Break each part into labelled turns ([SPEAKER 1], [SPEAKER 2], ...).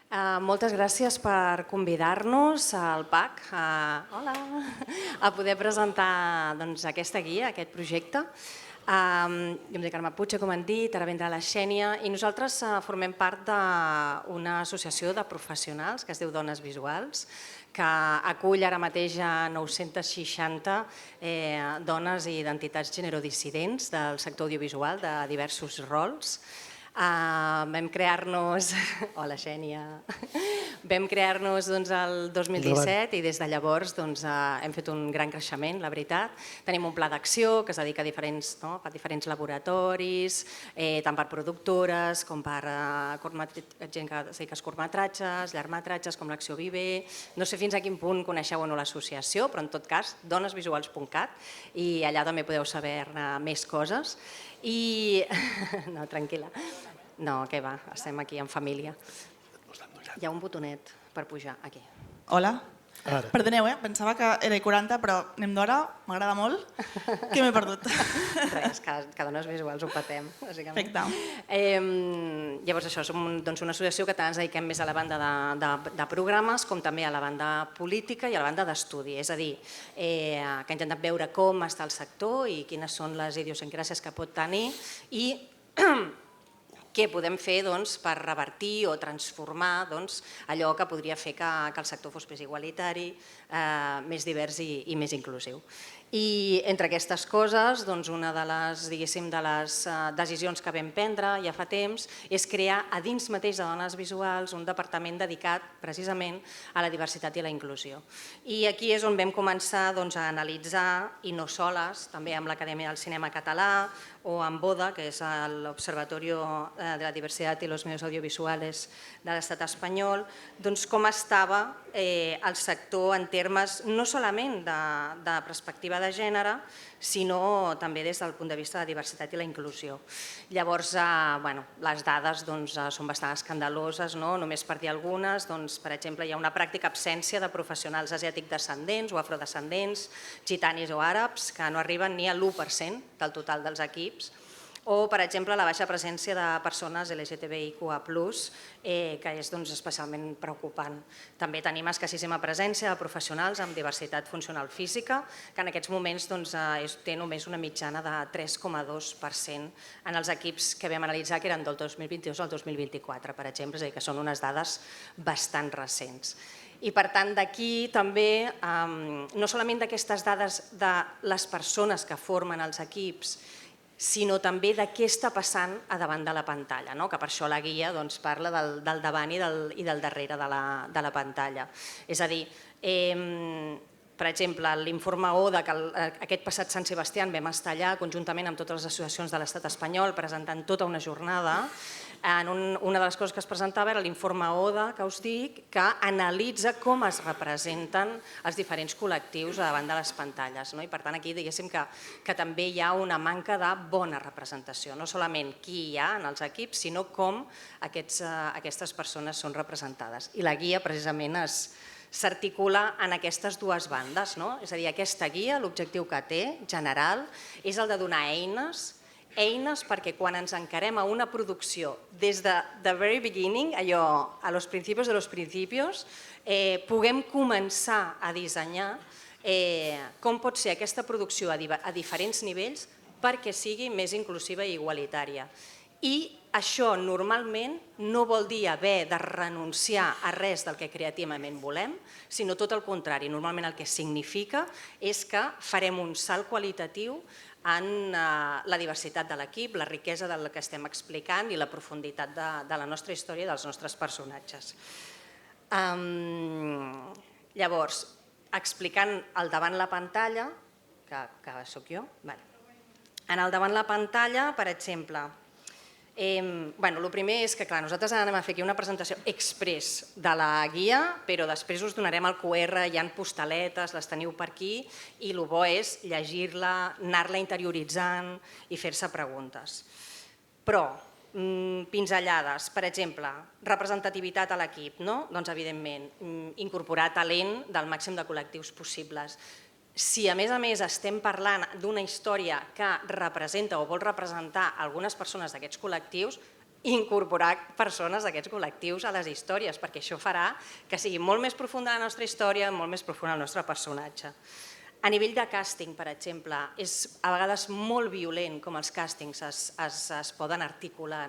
[SPEAKER 1] Moltes gràcies per convidar-nos al PAC a poder presentar aquesta guia, aquest projecte. Jo em dic Carme Puig, com han dit, ara vindrà la Xènia, i nosaltres formem part d'una associació de professionals que es diu Dones Visuals, que acull ara mateix a 960 dones i identitats generodissidents del sector audiovisual de diversos rols. Vam crear-nos... Hola, Xènia. Vam crear-nos el 2017 i des de llavors hem fet un gran creixement, la veritat. Tenim un pla d'acció que es dedica a diferents laboratoris, tant per productores com per gent que es dedica als curtmetratges, llargmetratges, com l'Acció Vive. No sé fins a quin punt coneixeu o no l'associació, però en tot cas, donesvisuals.cat, i allà també podeu saber més coses. No, tranquil·la. No, què va, estem aquí en família. Hi ha un botonet per pujar, aquí.
[SPEAKER 2] Hola. Perdoneu, pensava que era 40, però anem d'hora, m'agrada molt. Què m'he perdut?
[SPEAKER 1] Res, que Dones Visuals ho patem, bàsicament.
[SPEAKER 2] Perfecte.
[SPEAKER 1] Llavors això, som una associació que tant ens dediquem més a la banda de programes com també a la banda política i a la banda d'estudi. És a dir, que intentem veure com està el sector i quines són les idiosincràsies que pot tenir i què podem fer per revertir o transformar allò que podria fer que el sector fos més igualitari, més divers i més inclusiu. I entre aquestes coses, una de les decisions que vam prendre ja fa temps és crear a dins mateix de Dones Visuals un departament dedicat precisament a la diversitat i la inclusió. I aquí és on vam començar a analitzar, i no soles, també amb l'Acadèmia del Cinema Català o amb BODA, que és l'Observatorio de la Diversidad y los Medios Audiovisuales de l'estat espanyol, com estava el sector en termes no solament de perspectiva de gènere, sinó també des del punt de vista de diversitat i la inclusió. Llavors, les dades són bastant escandaloses, només per dir algunes. Per exemple, hi ha una pràctica absència de professionals asiàtics descendents o afrodescendents, gitanis o àrabs, que no arriben ni a l'1% del total dels equips. O, per exemple, la baixa presència de persones LGTBIQA+, que és especialment preocupant. També tenim escassíssima presència de professionals amb diversitat funcional física, que en aquests moments té només una mitjana de 3,2% en els equips que vam analitzar, que eren del 2022 al 2024, per exemple, és a dir, que són unes dades bastant recents. I per tant, d'aquí també, no solament d'aquestes dades de les persones que formen els equips, sinó també de què està passant a davant de la pantalla, que per això la guia parla del davant i del darrere de la pantalla. És a dir, per exemple, l'informe ODA, que aquest passat Sant Sebastià vam estar allà conjuntament amb totes les associacions de l'estat espanyol presentant tota una jornada. Una de les coses que es presentava era l'informe ODA, que us dic, que analitza com es representen els diferents col·lectius davant de les pantalles. I per tant, aquí diguéssim que també hi ha una manca de bona representació, no solament qui hi ha en els equips, sinó com aquestes persones són representades. I la guia precisament s'articula en aquestes dues bandes. És a dir, aquesta guia, l'objectiu que té, general, és el de donar eines perquè quan ens encarem a una producció des de the very beginning, allò, a los principios de los principios, puguem començar a dissenyar com pot ser aquesta producció a diferents nivells perquè sigui més inclusiva i igualitària. I això normalment no vol dir haver de renunciar a res del que creativament volem, sinó tot el contrari. Normalment el que significa és que farem un salt qualitatiu en la diversitat de l'equip, la riquesa del que estem explicant i la profunditat de la nostra història i dels nostres personatges. Llavors, explicant el davant la pantalla, que sóc jo, en el davant la pantalla, per exemple, el primer és que nosaltres anem a fer aquí una presentació express de la guia, però després us donarem el QR, hi ha postaletes, les teniu per aquí, i el bo és llegir-la, anar-la interioritzant i fer-se preguntes. Però, pinzellades, per exemple, representativitat a l'equip, doncs evidentment, incorporar talent del màxim de col·lectius possibles. Si a més estem parlant d'una història que representa o vol representar algunes persones d'aquests col·lectius, incorporar persones d'aquests col·lectius a les històries, perquè això farà que sigui molt més profunda la nostra història, molt més profund el nostre personatge. A nivell de càsting, per exemple, és a vegades molt violent com els càstings es poden articular,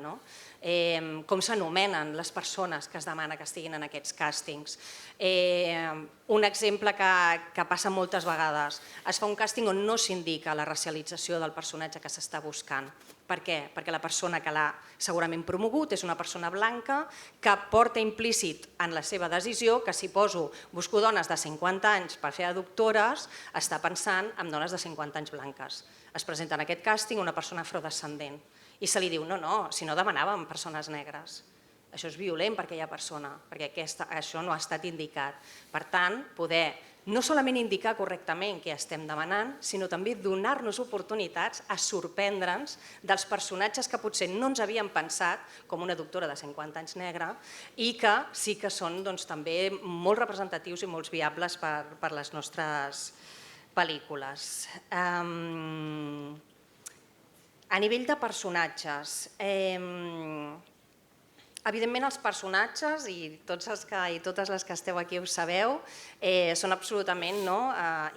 [SPEAKER 1] com s'anomenen les persones que es demana que estiguin en aquests càstings. Un exemple que passa moltes vegades, es fa un càsting on no s'indica la racialització del personatge que s'està buscant. Per què? Perquè la persona que l'ha segurament promogut és una persona blanca que porta implícit en la seva decisió que si busco dones de 50 anys per fer de doctores, està pensant en dones de 50 anys blanques. Es presenta en aquest càsting una persona afrodescendent i se li diu no, si no demanàvem persones negres. Això és violent per aquella persona, perquè això no ha estat indicat. Per tant, poder no solament indicar correctament què estem demanant, sinó també donar-nos oportunitats a sorprendre'ns dels personatges que potser no ens havíem pensat, com una doctora de 50 anys negra, i que sí que són també molt representatius i molt viables per les nostres pel·lícules. A nivell de personatges, evidentment els personatges, i totes les que esteu aquí ho sabeu, són absolutament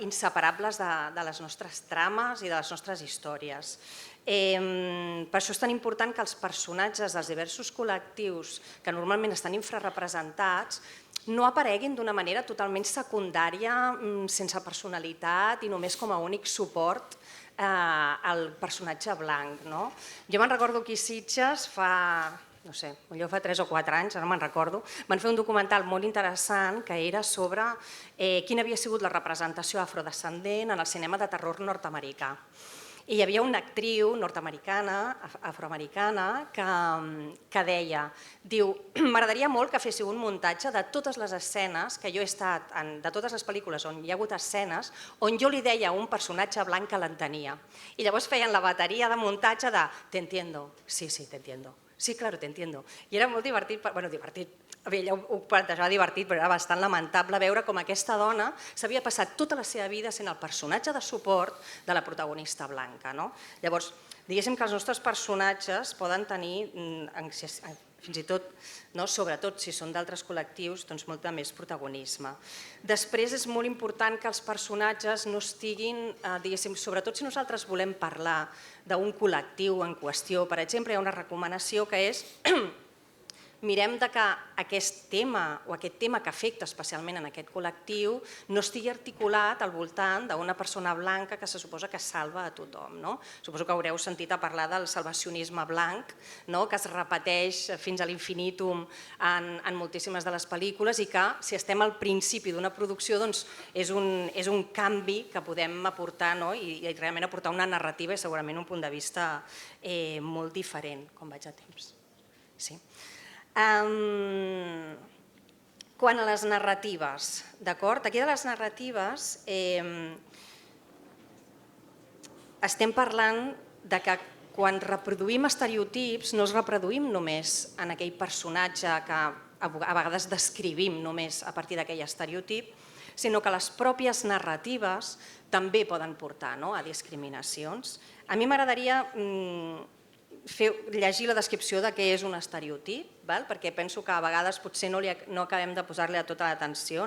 [SPEAKER 1] inseparables de les nostres trames i de les nostres històries. Per això és tan important que els personatges dels diversos col·lectius que normalment estan infrarrepresentats no apareguin d'una manera totalment secundària, sense personalitat i només com a únic suport al personatge blanc. Jo me'n recordo que a Sitges no sé, potser fa 3 o 4 anys, ara no me'n recordo, van fer un documental molt interessant que era sobre quina havia sigut la representació afrodescendent en el cinema de terror nord-americà. I hi havia una actriu nord-americana, afroamericana, que deia, m'agradaria molt que féssiu un muntatge de totes les escenes que jo he estat, de totes les pel·lícules on hi ha hagut escenes, on jo li deia a un personatge blanc que l'entenia. I llavors feien la bateria de muntatge de te entiendo, sí, te entiendo. Sí, claro, te entiendo. I era molt divertit, ella ho plantejava divertit, però era bastant lamentable veure com aquesta dona s'havia passat tota la seva vida sent el personatge de suport de la protagonista blanca. Llavors, diguéssim que els nostres personatges poden tenir, fins i tot, sobretot si són d'altres col·lectius, molt de més protagonisme. Després és molt important que els personatges no estiguin, diguéssim, sobretot si nosaltres volem parlar d'un col·lectiu en qüestió, per exemple, hi ha una recomanació que és mirem que aquest tema o aquest tema que afecta especialment en aquest col·lectiu no estigui articulat al voltant d'una persona blanca que se suposa que salva a tothom. Suposo que haureu sentit a parlar del salvacionisme blanc, que es repeteix fins a l'infinitum en moltíssimes de les pel·lícules i que, si estem al principi d'una producció, és un canvi que podem aportar i realment aportar una narrativa i segurament un punt de vista molt diferent, com vaig a temps. Sí. Quant a les narratives, d'acord? Aquí de les narratives estem parlant que quan reproduïm estereotips no els reproduïm només en aquell personatge que a vegades descrivim només a partir d'aquell estereotip, sinó que les pròpies narratives també poden portar a discriminacions. A mi m'agradaria llegir la descripció de què és un estereotip, perquè penso que a vegades potser no acabem de posar-li tota l'atenció.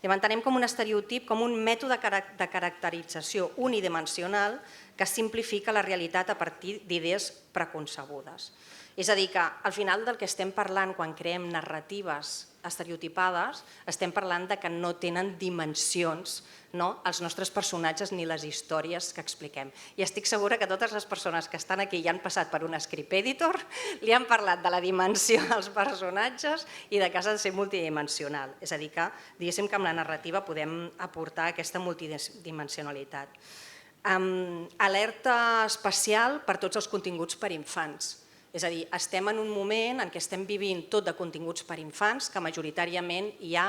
[SPEAKER 1] Entenem com un estereotip com un mètode de caracterització unidimensional que simplifica la realitat a partir d'idees preconcebudes. És a dir, que al final del que estem parlant quan creem narratives estereotipades, estem parlant que no tenen dimensions els nostres personatges ni les històries que expliquem. I estic segura que totes les persones que estan aquí i han passat per un script editor li han parlat de la dimensió dels personatges i de que has de ser multidimensional. És a dir, que diguéssim que amb la narrativa podem aportar aquesta multidimensionalitat. Alerta especial per tots els continguts per infants. És a dir, estem en un moment en què estem vivint tot de continguts per infants, que majoritàriament hi ha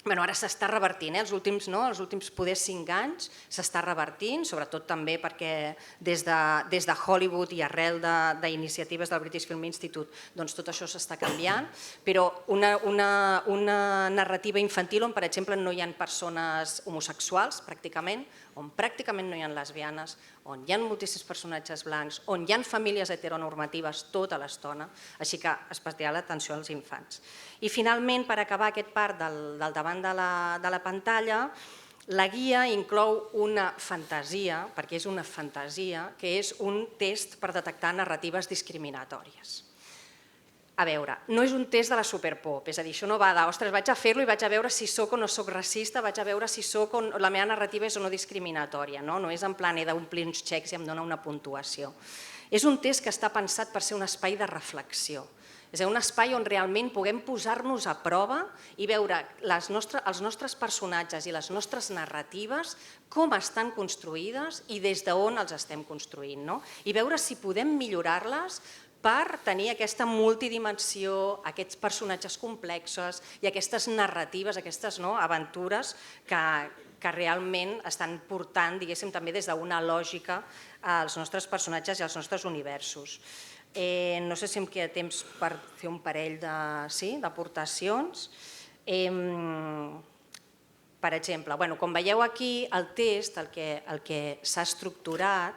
[SPEAKER 1] Ara s'està revertint, els últims poder 5 anys s'està revertint, sobretot també perquè des de Hollywood i arrel d'iniciatives del British Film Institute tot això s'està canviant, però una narrativa infantil on, per exemple, no hi ha persones homosexuals pràcticament, on pràcticament no hi ha lesbianes, on hi ha moltíssims personatges blancs, on hi ha famílies heteronormatives tota l'estona, així que especial atenció als infants. I finalment, per acabar aquest part del davant de la pantalla, la guia inclou una fantasia, perquè és una fantasia, que és un test per detectar narratives discriminatòries. A veure, no és un test de la superpop, és a dir, això no va de, ostres, vaig a fer-lo i vaig a veure si soc o no soc racista, vaig a veure si la meva narrativa és o no discriminatòria, no és en plan he d'omplir uns xecs i em dona una puntuació. És un test que està pensat per ser un espai de reflexió, és un espai on realment puguem posar-nos a prova i veure els nostres personatges i les nostres narratives com estan construïdes i des d'on els estem construint, i veure si podem millorar-les per tenir aquesta multidimensió, aquests personatges complexos i aquestes narratives, aquestes aventures que realment estan portant, diguéssim, també des d'una lògica als nostres personatges i als nostres universos. No sé si em queda temps per fer un parell d'aportacions. Per exemple, com veieu aquí, el test, el que s'ha estructurat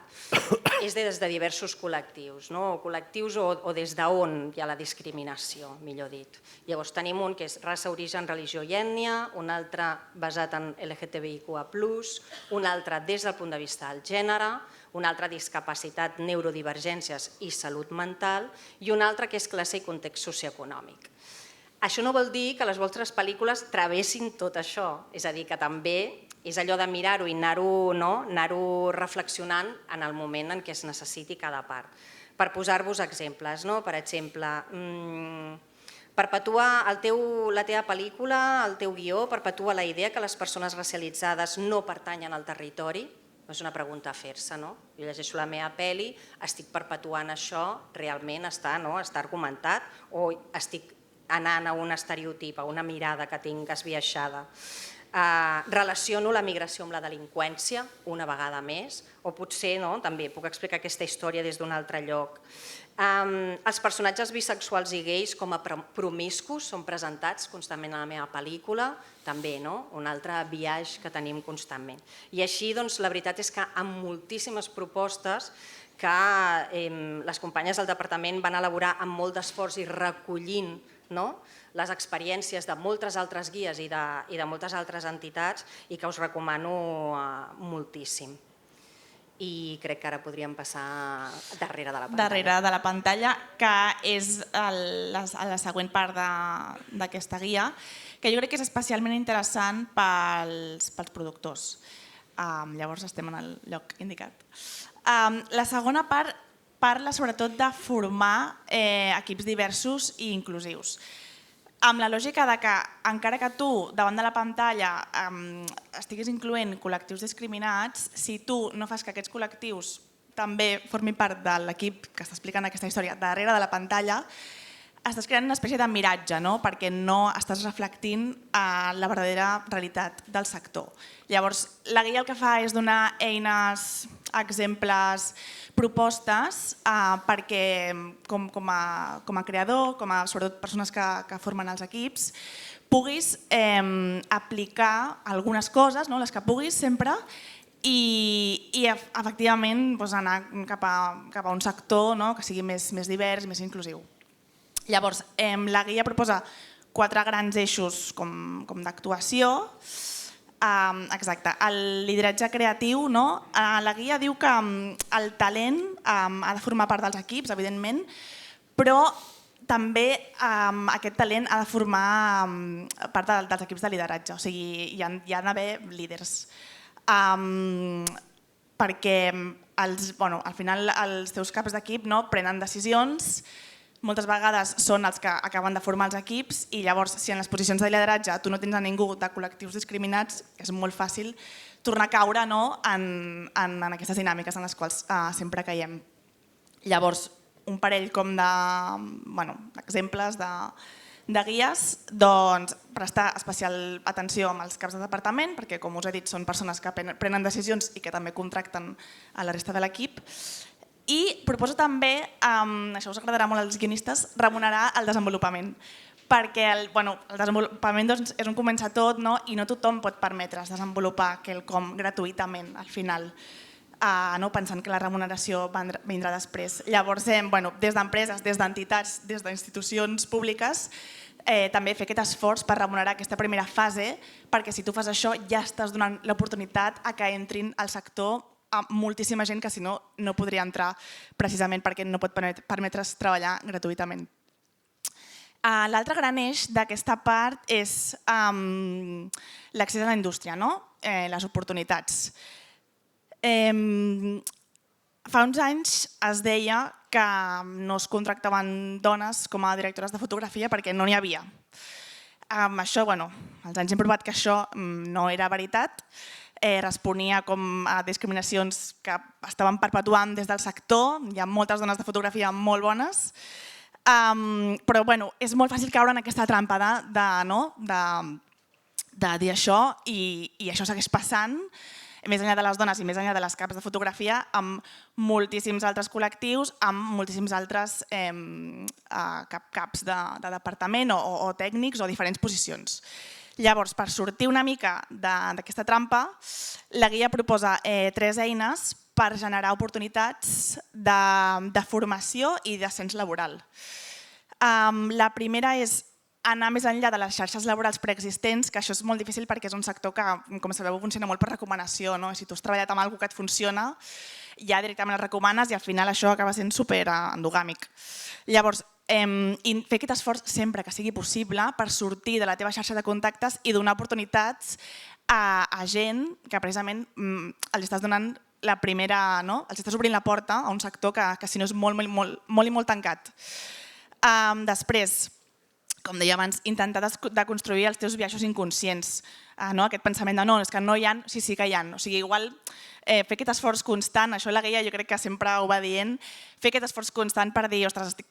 [SPEAKER 1] és des de diversos col·lectius, o des d'on hi ha la discriminació, millor dit. Llavors tenim un que és raça, origen, religió i ètnia, un altre basat en LGTBIQA+, un altre des del punt de vista del gènere, un altre discapacitat, neurodivergències i salut mental, i un altre que és classe i context socioeconòmic. Això no vol dir que les vostres pel·lícules travessin tot això, és a dir, que també és allò de mirar-ho i anar-ho reflexionant en el moment en què es necessiti cada part. Per posar-vos exemples, per exemple, la teva pel·lícula, el teu guió, perpetua la idea que les persones racialitzades no pertanyen al territori? És una pregunta a fer-se, no? Jo llegeixo la meva pel·li, estic perpetuant això, realment està argumentat o estic anant a un estereotip, a una mirada que tinc esbiaixada. Relaciono la migració amb la delinqüència, una vegada més, o potser també puc explicar aquesta història des d'un altre lloc. Els personatges bisexuals i gais com a promiscus són presentats constantment a la meva pel·lícula, també un altre biaix que tenim constantment. I així, la veritat és que amb moltíssimes propostes que les companyes del departament van elaborar amb molt d'esforç i recollint les experiències de moltes altres guies i de moltes altres entitats i que us recomano moltíssim. I crec que ara podríem passar darrere de la pantalla.
[SPEAKER 2] Darrere de la pantalla, que és la següent part d'aquesta guia, que jo crec que és especialment interessant pels productors. Llavors estem en el lloc indicat. La segona part parla sobretot de formar equips diversos i inclusius. Amb la lògica de que encara que tu davant de la pantalla estiguis incloent col·lectius discriminats, si tu no fas que aquests col·lectius també formin part de l'equip que està explicant aquesta història darrere de la pantalla, estàs creant una espècie de miratge, perquè no estàs reflectint la verdadera realitat del sector. Llavors, la guia el que fa és donar eines, exemples, propostes perquè com a creador, sobretot persones que formen els equips, puguis aplicar algunes coses, les que puguis sempre, i efectivament anar cap a un sector que sigui més divers i més inclusiu. Llavors, la guia proposa 4 grans eixos com d'actuació. Exacte, el lideratge creatiu, la guia diu que el talent ha de formar part dels equips, evidentment, però també aquest talent ha de formar part dels equips de lideratge, o sigui, hi ha d'haver líders. Perquè al final els teus caps d'equip prenen decisions, moltes vegades són els que acaben de formar els equips i llavors si en les posicions de lideratge tu no tens a ningú de col·lectius discriminats és molt fàcil tornar a caure en aquestes dinàmiques en les quals sempre caiem. Llavors, un parell d'exemples de guies, doncs prestar especial atenció amb els caps de departament, perquè com us he dit són persones que prenen decisions i que també contracten a la resta de l'equip. I proposo també, això us agradarà molt als guionistes, remunerar el desenvolupament, perquè el desenvolupament és un començar tot i no tothom pot permetre's desenvolupar quelcom gratuïtament al final, pensant que la remuneració vindrà després. Llavors, des d'empreses, des d'entitats, des d'institucions públiques, també fer aquest esforç per remunerar aquesta primera fase, perquè si tu fas això ja estàs donant l'oportunitat a que entrin al sector a moltíssima gent que si no, no podria entrar precisament perquè no pot permetre's treballar gratuïtament. L'altre gran eix d'aquesta part és l'accés a la indústria, les oportunitats. Fa uns anys es deia que no es contractaven dones com a directores de fotografia perquè no n'hi havia. Això, els anys hem provat que això no era veritat, responia com a discriminacions que estaven perpetuant des del sector, hi ha moltes dones de fotografia molt bones, però és molt fàcil caure en aquesta trampa de dir això i això segueix passant, més enllà de les dones i més enllà de les caps de fotografia, amb moltíssims altres col·lectius, amb moltíssims altres caps de departament o tècnics o diferents posicions. Llavors, per sortir una mica d'aquesta trampa, la guia proposa 3 eines per generar oportunitats de formació i d'ascens laboral. La primera és anar més enllà de les xarxes laborals preexistents, que això és molt difícil perquè és un sector que, com sabeu, funciona molt per recomanació. Si tu has treballat amb alguna cosa que et funciona, ja directament el recomanes i al final això acaba sent super endogàmic. Llavors, fer aquest esforç sempre que sigui possible per sortir de la teva xarxa de contactes i donar oportunitats a gent que precisament els estàs donant la primera, els estàs obrint la porta a un sector que si no és molt i molt tancat. Després, com deia abans, intentar de construir els teus biaixos inconscients. Aquest pensament de no, és que no hi ha, sí que hi ha. O sigui, igual fer aquest esforç constant, això la guia jo crec que sempre ho va dient, fer aquest esforç constant per dir, ostres, estic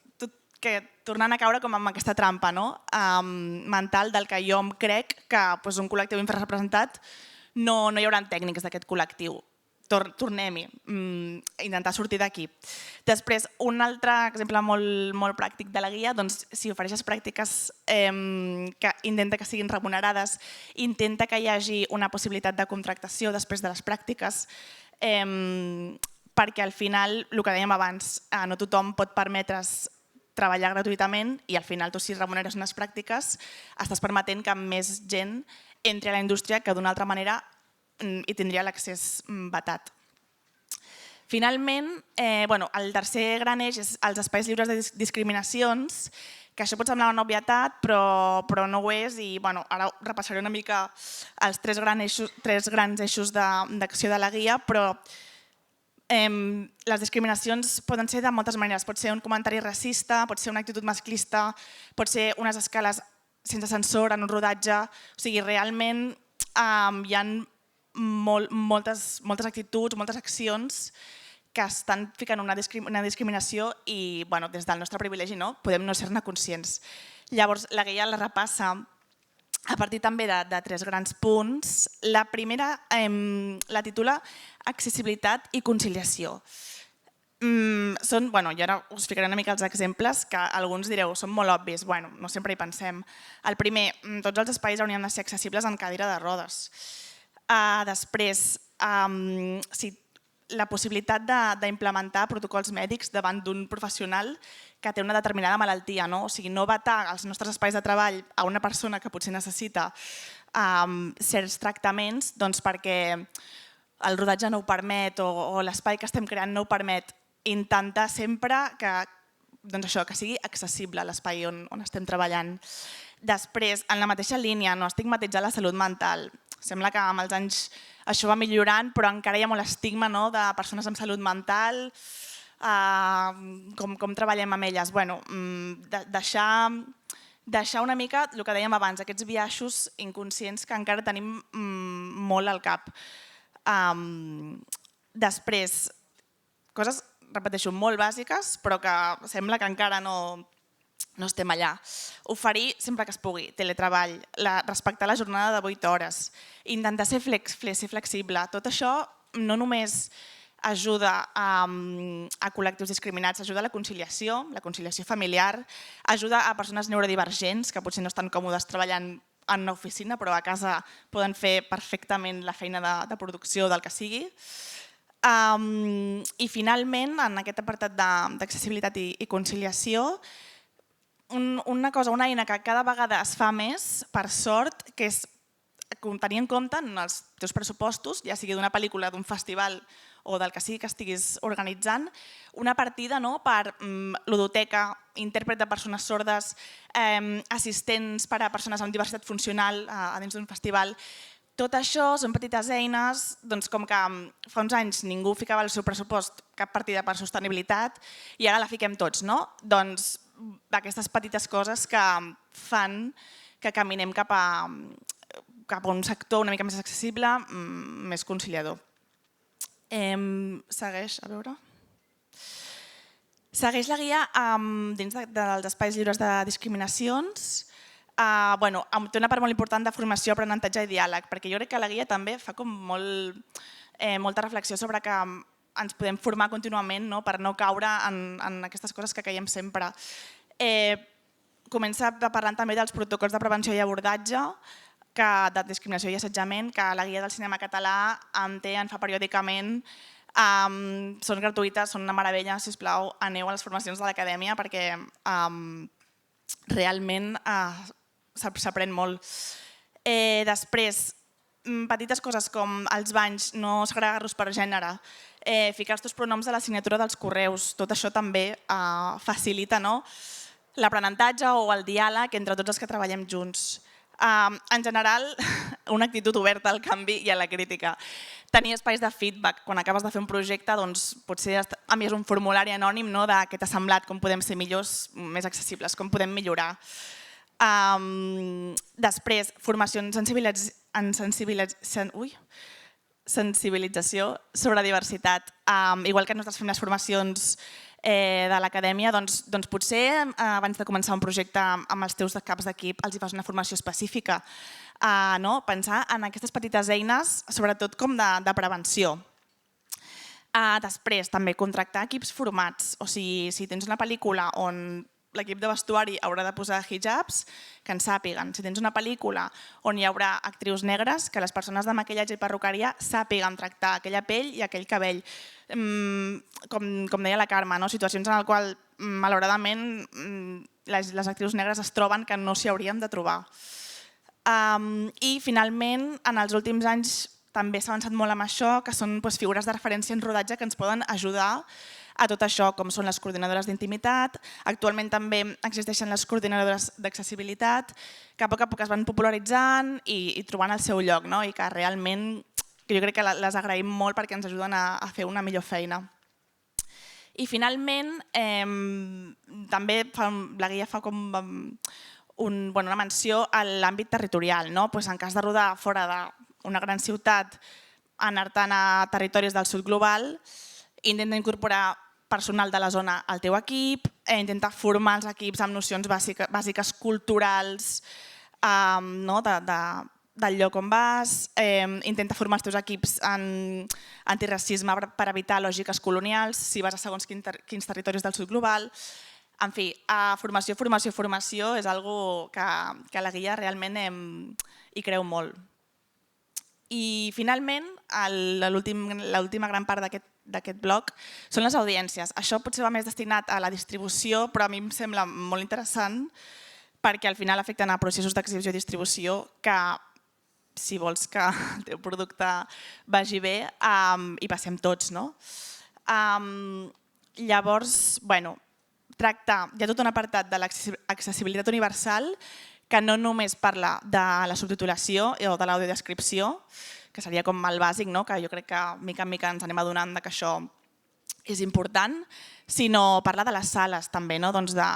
[SPEAKER 2] tornant a caure com amb aquesta trampa mental del que jo em crec que un col·lectiu infrarrepresentat no hi haurà tècnics d'aquest col·lectiu. Tornem-hi, intentar sortir d'aquí. Després, un altre exemple molt pràctic de la guia, si ofereixes pràctiques que intenta que siguin remunerades, intenta que hi hagi una possibilitat de contractació després de les pràctiques, perquè al final, el que dèiem abans, no tothom pot permetre's treballar gratuïtament i al final tu si remuneres unes pràctiques estàs permetent que més gent entri a la indústria que d'una altra manera i tindria l'accés vetat. Finalment, el tercer gran eix és els espais lliures de discriminacions, que això pot semblar una obvietat, però no ho és, i ara repassaré una mica els 3 grans eixos d'acció de la guia, però les discriminacions poden ser de moltes maneres. Pot ser un comentari racista, pot ser una actitud masclista, pot ser unes escales sense sensor en un rodatge. O sigui, realment hi ha moltes actituds, moltes accions que estan ficant una discriminació i des del nostre privilegi podem no ser-ne conscients. Llavors, la guia la repassa a partir també de 3 grans punts. La primera la titula Accessibilitat i conciliació. Jo ara us ficaré una mica els exemples que alguns direu són molt obvis, no sempre hi pensem. El primer, tots els espais haurien de ser accessibles en cadira de rodes. Després, la possibilitat d'implementar protocols mèdics davant d'un professional que té una determinada malaltia, o sigui, no vetar els nostres espais de treball a una persona que potser necessita certs tractaments perquè el rodatge no ho permet o l'espai que estem creant no ho permet. Intentar sempre que sigui accessible l'espai on estem treballant. Després, en la mateixa línia, no estigmatitzar la salut mental. Sembla que amb els anys això va millorant, però encara hi ha molt estigma de persones amb salut mental, com treballem amb elles. Deixar una mica el que dèiem abans, aquests biaixos inconscients que encara tenim molt al cap. Després, coses, repeteixo, molt bàsiques, però que sembla que encara no no estem allà. Oferir sempre que es pugui, teletreball, respectar la jornada de 8 hores, intentar ser flexible. Tot això no només ajuda a col·lectius discriminats, ajuda a la conciliació familiar, ajuda a persones neurodivergents que potser no estan còmodes treballant en una oficina, però a casa poden fer perfectament la feina de producció del que sigui. I finalment, en aquest apartat d'accessibilitat i conciliació, una eina que cada vegada es fa més, per sort, que és tenir en compte en els teus pressupostos, ja sigui d'una pel·lícula, d'un festival o del que sigui que estiguis organitzant, una partida per ludoteca, intèrpret de persones sordes, assistents per a persones amb diversitat funcional a dins d'un festival. Tot això són petites eines, com que fa uns anys ningú ficava al seu pressupost cap partida per sostenibilitat i ara la fiquem tots, no? Doncs aquestes petites coses que fan que caminem cap a un sector una mica més accessible, més conciliador. Segueix, a veure. Segueix la guia dins dels espais lliures de discriminacions. Té una part molt important de formació, aprenentatge i diàleg, perquè jo crec que la guia també fa molta reflexió sobre que ens podem formar contínuament per no caure en aquestes coses que caiem sempre. Comença parlant també dels protocols de prevenció i abordatge, de discriminació i assetjament, que la guia del cinema català en fa periòdicament. Són gratuïtes, són una meravella, sisplau, aneu a les formacions de l'acadèmia perquè realment s'aprèn molt. Després, petites coses com els banys, no segregar-los per gènere, ficar els teus pronoms a la signatura dels correus, tot això també facilita l'aprenentatge o el diàleg entre tots els que treballem junts. En general, una actitud oberta al canvi i a la crítica. Tenir espais de feedback. Quan acabes de fer un projecte, potser envies un formulari anònim de què t'ha semblat, com podem ser millors, més accessibles, com podem millorar. Després, formació en sensibilització sobre diversitat. Igual que nosaltres fem les formacions de l'acadèmia, doncs potser abans de començar un projecte amb els teus caps d'equip els hi fas una formació específica. Pensar en aquestes petites eines, sobretot com de prevenció. Després, també contractar equips formats. O sigui, si tens una pel·lícula on l'equip de vestuari haurà de posar hijabs, que en sàpiguen. Si tens una pel·lícula on hi haurà actrius negres, que les persones de maquillatge i perruqueria sàpiguen tractar aquella pell i aquell cabell. Com deia la Carme, situacions en les quals, malauradament, les actrius negres es troben que no s'hi haurien de trobar. I, finalment, en els últims anys també s'ha avançat molt amb això, que són figures de referència en rodatge que ens poden ajudar a tot això, com són les coordinadores d'intimitat. Actualment també existeixen les coordinadores d'accessibilitat, que a poc es van popularitzant i trobant el seu lloc, i que realment jo crec que les agraïm molt perquè ens ajuden a fer una millor feina. I finalment, també la guia fa una menció a l'àmbit territorial. En cas de rodar fora d'una gran ciutat, anar-te'n a territoris del sud global, intenta incorporar personal de la zona al teu equip, intenta formar els equips amb nocions bàsiques culturals del lloc on vas, intenta formar els teus equips en antiracisme per evitar lògiques colonials, si vas a segons quins territoris del sud global. En fi, formació és una cosa que la guia realment hi creu molt. I finalment, l'última gran part d'aquest bloc són les audiències. Això potser va més destinat a la distribució, però a mi em sembla molt interessant perquè al final afecten a processos d'exhibició i distribució que, si vols que el teu producte vagi bé, hi passem tots. Llavors, hi ha tot un apartat de l'accessibilitat universal que no només parla de la subtitulació o de l'audiodescripció, que seria com el bàsic, que jo crec que mica en mica ens anem adonant que això és important, sinó parla de les sales també, de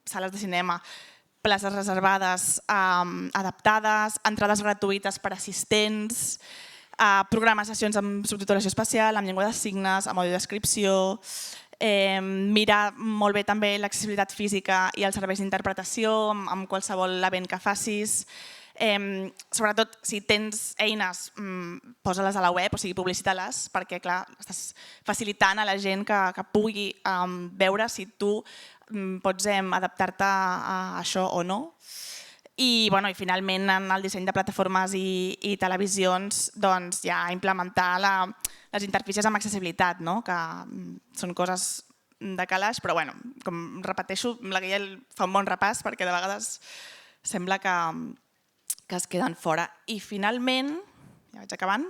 [SPEAKER 2] sales de cinema, places reservades adaptades, entrades gratuïtes per assistents, programar sessions amb subtitulació especial, amb llengua de signes, amb audiodescripció, Mira molt bé també l'accessibilitat física i els serveis d'interpretació amb qualsevol event que facis. Sobretot, si tens eines, posa-les a la web, o sigui, publicita-les, perquè, clar, estàs facilitant a la gent que pugui veure si tu pots adaptar-te a això o no. I finalment en el disseny de plataformes i televisions ja implementar les interfícies amb accessibilitat, que són coses de calaix, però com repeteixo, la guia fa un bon repàs perquè de vegades sembla que es queden fora. I finalment, ja vaig acabant,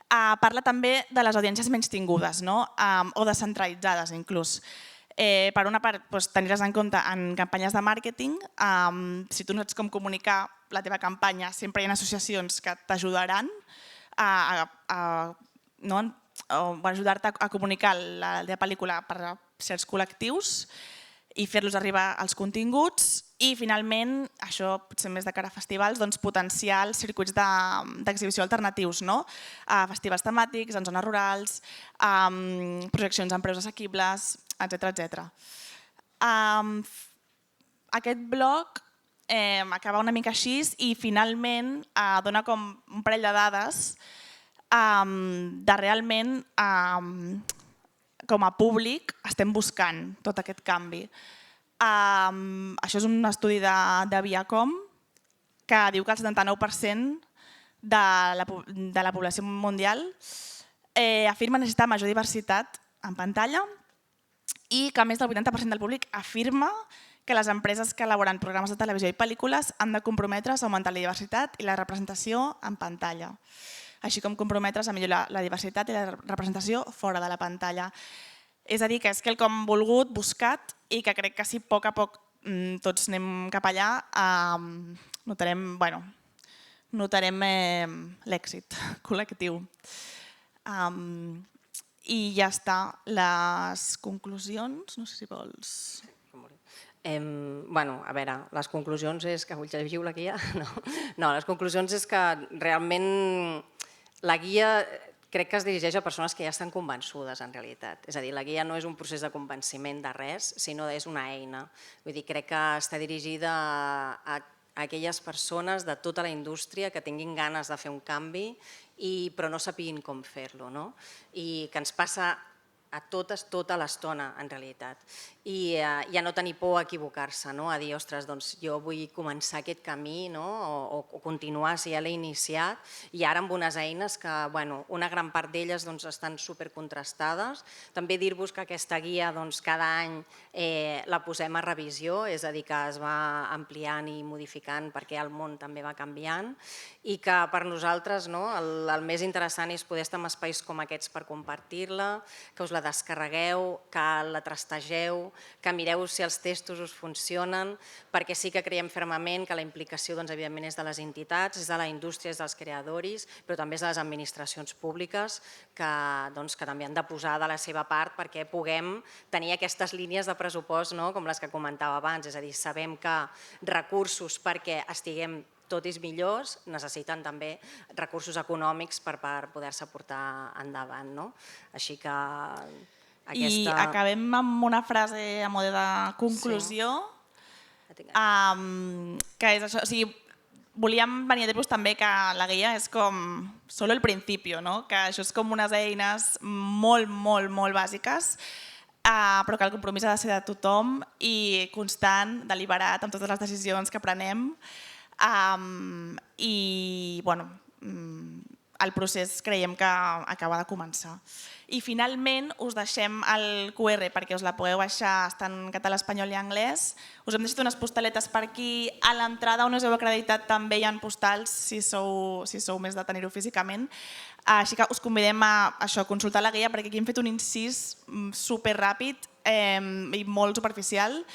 [SPEAKER 2] parla també de les audiències menys tingudes o descentralitzades inclús. Per una part, tenir-les en compte en campanyes de màrqueting. Si tu no saps com comunicar la teva campanya, sempre hi ha associacions que t'ajudaran a ajudar-te a comunicar la teva pel·lícula per a certs col·lectius i fer-los arribar als continguts. I finalment, això potser més de cara a festivals, potenciar els circuits d'exhibició alternatius, festivals temàtics, en zones rurals, projeccions amb preus assequibles, etc. Aquest bloc acaba una mica així i finalment dona com un parell de dades de realment com a públic estem buscant tot aquest canvi. Això és un estudi de Viacom que diu que el 79% de la població mundial afirma necessitar major diversitat en pantalla i que més del 80% del públic afirma que les empreses que elaboren programes de televisió i pel·lícules han de comprometre's a augmentar la diversitat i la representació en pantalla, així com comprometre's a millorar la diversitat i la representació fora de la pantalla. És a dir, que és quelcom volgut, buscat i que crec que si a poc tots anem cap allà notarem l'èxit col·lectiu. I ja està. Les conclusions, no sé si vols...
[SPEAKER 1] A veure, les conclusions és que llegiu la guia? No, les conclusions és que realment la guia crec que es dirigeix a persones que ja estan convençudes en realitat. És a dir, la guia no és un procés de convenciment de res, sinó que és una eina. Vull dir, crec que està dirigida a aquelles persones de tota la indústria que tinguin ganes de fer un canvi però no sapiguin com fer-lo. I que ens passa a totes, tota l'estona, en realitat. I a no tenir por a equivocar-se, a dir, ostres, doncs jo vull començar aquest camí o continuar si ja l'he iniciat i ara amb unes eines que, una gran part d'elles estan supercontrastades. També dir-vos que aquesta guia cada any la posem a revisió, és a dir, que es va ampliant i modificant perquè el món també va canviant i que per nosaltres el més interessant és poder estar en espais com aquests per compartir-la, que us la descarregueu, que la trastegeu, que mireu si els textos us funcionen, perquè sí que creiem fermament que la implicació evidentment és de les entitats, és de la indústria, és dels creadors, però també és de les administracions públiques que també han de posar de la seva part perquè puguem tenir aquestes línies de pressupost com les que comentava abans, és a dir, sabem que recursos perquè estiguem tots millors necessiten també recursos econòmics per poder-se portar endavant. Així que aquesta...
[SPEAKER 2] I acabem amb una frase a mode de conclusió, que és això, o sigui, volíem venir a dir-vos també que la guia és com solo el principio, que això és com unes eines molt, molt, molt bàsiques, però que el compromís ha de ser de tothom i constant, deliberat, amb totes les decisions que prenem. I el procés creiem que acaba de començar. I finalment us deixem el QR perquè us la podeu baixar, està en català, espanyol i anglès. Us hem deixat unes postaletes per aquí. A l'entrada on us heu acreditat també hi ha postals si sou més de tenir-ho físicament. Així que us convidem a consultar la guia perquè aquí hem fet un incís superràpid i molt superficial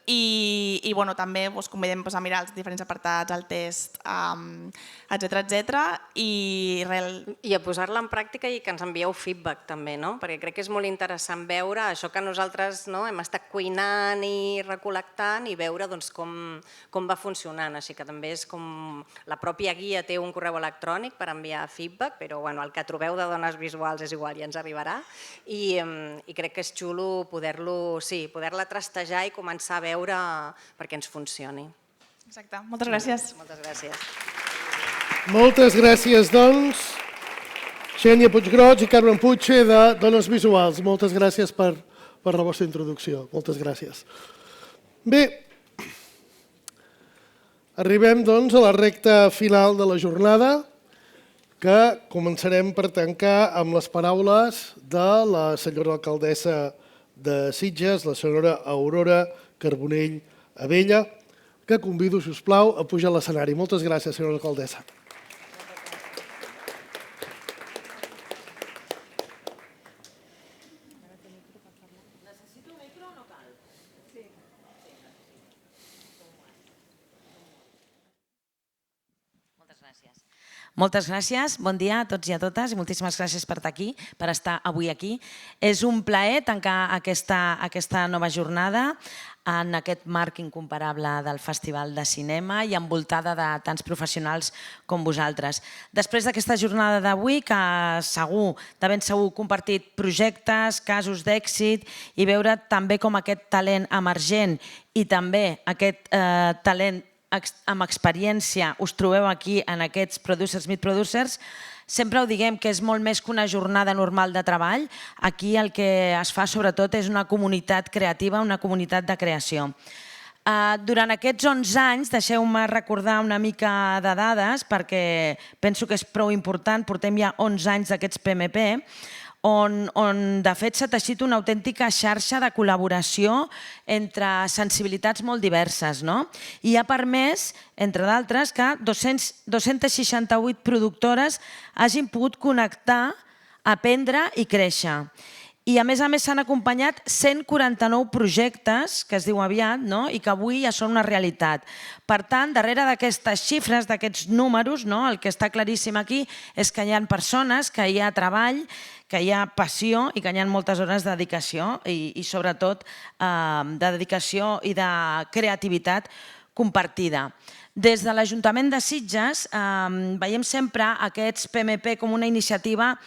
[SPEAKER 2] I també convidem a mirar els diferents apartats, el test, etcètera. I
[SPEAKER 1] a posar-la en pràctica i que ens envieu feedback també, perquè crec que és molt interessant veure això que nosaltres hem estat cuinant i recol·lectant i veure com va funcionant. Així que també és com la pròpia guia té un correu electrònic per enviar feedback, però el que trobeu de dones visuals és igual i ens arribarà. I crec que és xulo poder-la trastejar i començar a veure perquè ens funcioni.
[SPEAKER 2] Exacte. Moltes gràcies.
[SPEAKER 1] Moltes gràcies.
[SPEAKER 3] Moltes gràcies, doncs, Xènia Puiggroig i Carmen Puche de Dones Visuals. Moltes gràcies per la vostra introducció. Moltes gràcies. Bé, arribem, doncs, a la recta final de la jornada, que començarem per tancar amb les paraules de la senyora alcaldessa de Sitges, la senyora Aurora Carbonell Abella, que convido, si us plau, a pujar a l'escenari. Moltes gràcies, senyora alcaldessa.
[SPEAKER 4] Moltes gràcies, bon dia a tots i a totes i moltíssimes gràcies per estar aquí, per estar avui aquí. És un plaer tancar aquesta nova jornada en aquest marc incomparable del Festival de Cinema i envoltada de tants professionals com vosaltres. Després d'aquesta jornada d'avui, que de ben segur compartit projectes, casos d'èxit i veure també com aquest talent emergent i també aquest talent amb experiència us trobeu aquí en aquests Producers Meet Producers, sempre ho diguem que és molt més que una jornada normal de treball. Aquí el que es fa sobretot és una comunitat creativa, una comunitat de creació. Durant aquests 11 anys, deixeu-me recordar una mica de dades perquè penso que és prou important, portem ja 11 anys d'aquests PMP, on de fet s'ha teixit una autèntica xarxa de col·laboració entre sensibilitats molt diverses i ha permès, entre d'altres, que 268 productores hagin pogut connectar, aprendre i créixer. I a més s'han acompanyat 149 projectes, que es diu aviat, i que avui ja són una realitat. Per tant, darrere d'aquestes xifres, d'aquests números, el que està claríssim aquí és que hi ha persones, que hi ha treball, que hi ha passió i que hi ha moltes hores de dedicació i sobretot de dedicació i de creativitat compartida. Des de l'Ajuntament de Sitges veiem sempre aquests PMP com una iniciativa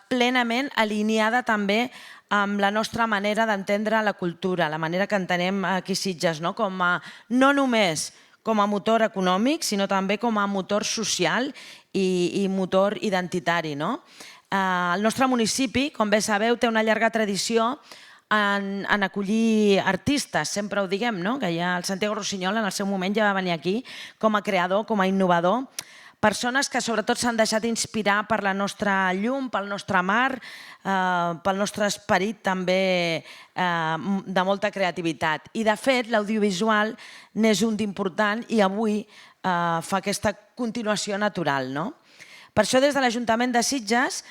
[SPEAKER 4] plenament alineada també amb la nostra manera d'entendre la cultura, la manera que entenem aquí a Sitges, no només com a motor econòmic, sinó també com a motor social i motor identitari. El nostre municipi, com bé sabeu, té una llarga tradició en acollir artistes, sempre ho diguem, que ja el Santiago Rossinyol en el seu moment ja va venir aquí com a creador, com a innovador, persones que sobretot s'han deixat inspirar per la nostra llum, pel nostre mar, pel nostre esperit també de molta creativitat. I de fet l'audiovisual n'és un d'important i avui fa aquesta continuació natural. Per això des de l'Ajuntament de Sitges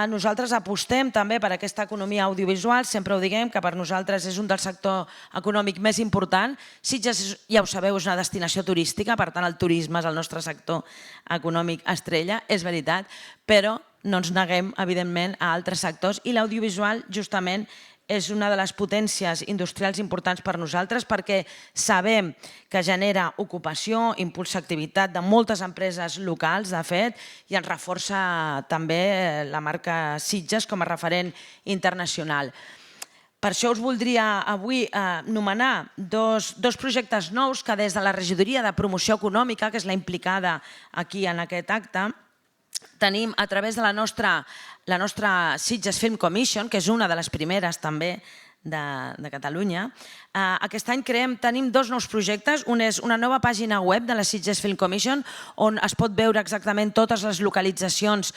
[SPEAKER 4] nosaltres apostem també per aquesta economia audiovisual, sempre ho diguem que per nosaltres és un del sector econòmic més important. Sitges, ja ho sabeu, és una destinació turística, per tant el turisme és el nostre sector econòmic estrella, és veritat, però no ens neguem, evidentment, a altres sectors i l'audiovisual justament és una de les potències industrials importants per nosaltres perquè sabem que genera ocupació, impulsa activitat de moltes empreses locals, de fet, i ens reforça també la marca Sitges com a referent internacional. Per això us voldria avui nomenar dos projectes nous que des de la Regidoria de Promoció Econòmica, que és la implicada aquí en aquest acte, tenim a través de la nostra Sitges Film Commission, que és una de les primeres també de Catalunya. Aquest any tenim dos nous projectes. Un és una nova pàgina web de la Sitges Film Commission on es pot veure exactament totes les localitzacions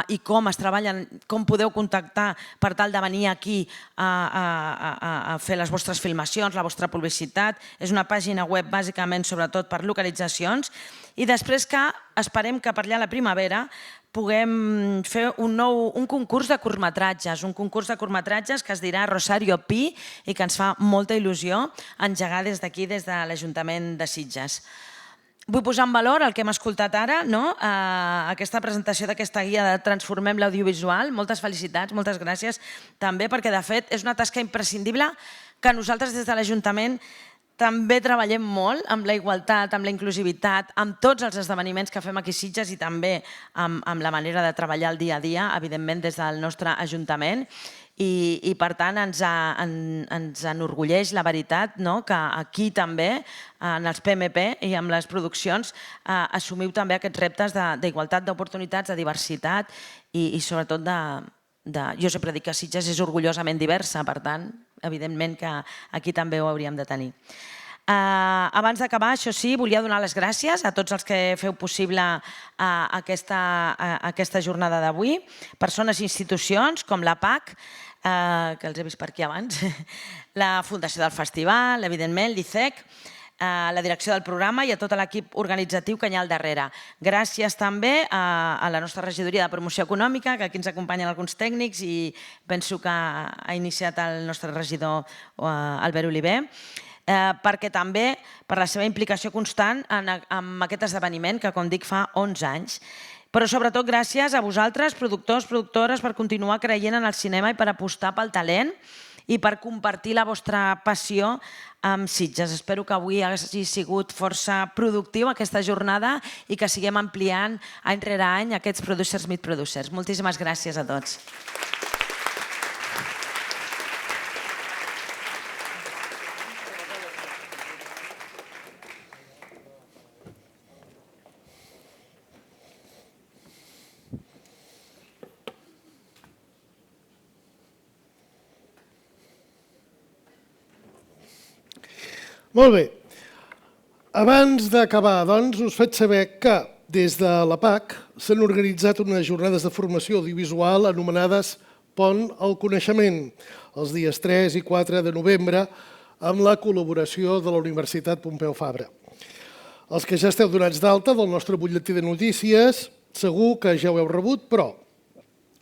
[SPEAKER 4] i com es treballen, com podeu contactar per tal de venir aquí a fer les vostres filmacions, la vostra publicitat. És una pàgina web bàsicament sobretot per localitzacions. I després que esperem que per allà a la primavera puguem fer un concurs de curtmetratges, que es dirà Rosario Pi i que ens fa molta il·lusió il·lusió engegar des d'aquí, des de l'Ajuntament de Sitges. Vull posar en valor el que hem escoltat ara, aquesta presentació d'aquesta guia de Transformem l'audiovisual. Moltes felicitats, moltes gràcies també, perquè de fet és una tasca imprescindible que nosaltres des de l'Ajuntament també treballem molt amb la igualtat, amb la inclusivitat, amb tots els esdeveniments que fem aquí a Sitges i també amb la manera de treballar el dia a dia, evidentment des del nostre Ajuntament. I per tant ens enorgulleix la veritat que aquí també, en els PMP i amb les produccions, assumiu també aquests reptes d'igualtat d'oportunitats, de diversitat i sobretot jo sempre dic que Sitges és orgullosament diversa, per tant, evidentment que aquí també ho hauríem de tenir. Abans d'acabar, això sí, volia donar les gràcies a tots els que feu possible aquesta jornada d'avui, persones i institucions com la PAC, que els he vist per aquí abans, la Fundació del Festival, evidentment, l'ICEC, la direcció del programa i a tot l'equip organitzatiu que hi ha al darrere. Gràcies també a la nostra regidoria de promoció econòmica, que aquí ens acompanyen alguns tècnics i penso que ha iniciat el nostre regidor Albert Oliver, perquè també per la seva implicació constant en aquest esdeveniment que, com dic, fa 11 anys. Però sobretot gràcies a vosaltres, productors, productores, per continuar creient en el cinema i per apostar pel talent i per compartir la vostra passió amb Sitges. Espero que avui hagi sigut força productiu aquesta jornada i que siguem ampliant any rere any aquests Producers Meet Producers. Moltíssimes gràcies a tots.
[SPEAKER 3] Molt bé. Abans d'acabar, doncs, us faig saber que des de la PAC s'han organitzat unes jornades de formació audiovisual anomenades Pont al Coneixement, els dies 3 i 4 de novembre, amb la col·laboració de la Universitat Pompeu Fabra. Els que ja esteu donats d'alta del nostre butlletí de notícies, segur que ja ho heu rebut, però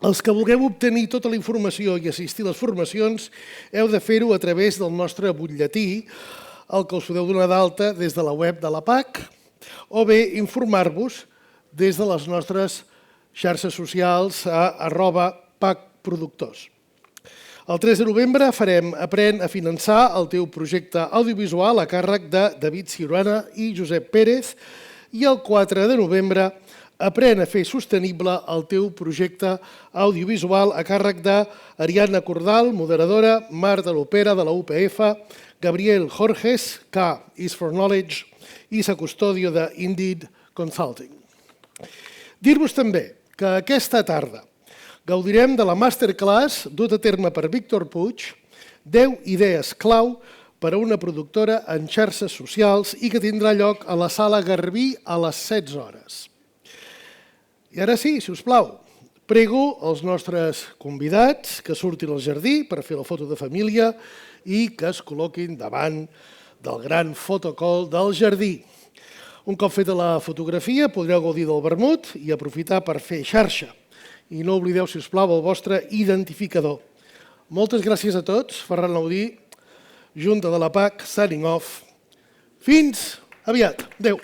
[SPEAKER 3] els que vulgueu obtenir tota la informació i assistir a les formacions heu de fer-ho a través del nostre butlletí, el que us podeu donar d'alta des de la web de la PAC, o bé informar-vos des de les nostres xarxes socials a @PACProductors. El 3 de novembre farem Aprèn a finançar el teu projecte audiovisual a càrrec de David Ciurana i Josep Pérez i el 4 de novembre Aprèn a fer sostenible el teu projecte audiovisual a càrrec d'Ariadna Cordal, moderadora, Marta Lopera de la UPF, Gabriel Jorges, K is for Knowledge, i sa custòdio d'Indeed Consulting. Dir-vos també que aquesta tarda gaudirem de la masterclass dut a terme per Víctor Puig, 10 idees clau per a una productora en xarxes socials i que tindrà lloc a la Sala Garbí a les 16 hores. I ara sí, si us plau, prego els nostres convidats que surtin al jardí per fer la foto de família i que es col·loquin davant del gran fotocol del jardí. Un cop feta la fotografia podreu gaudir del vermut i aprofitar per fer xarxa. I no oblideu, si us plau, el vostre identificador. Moltes gràcies a tots. Ferran Laudí, Junta de la PAC, signing off. Fins aviat. Adéu.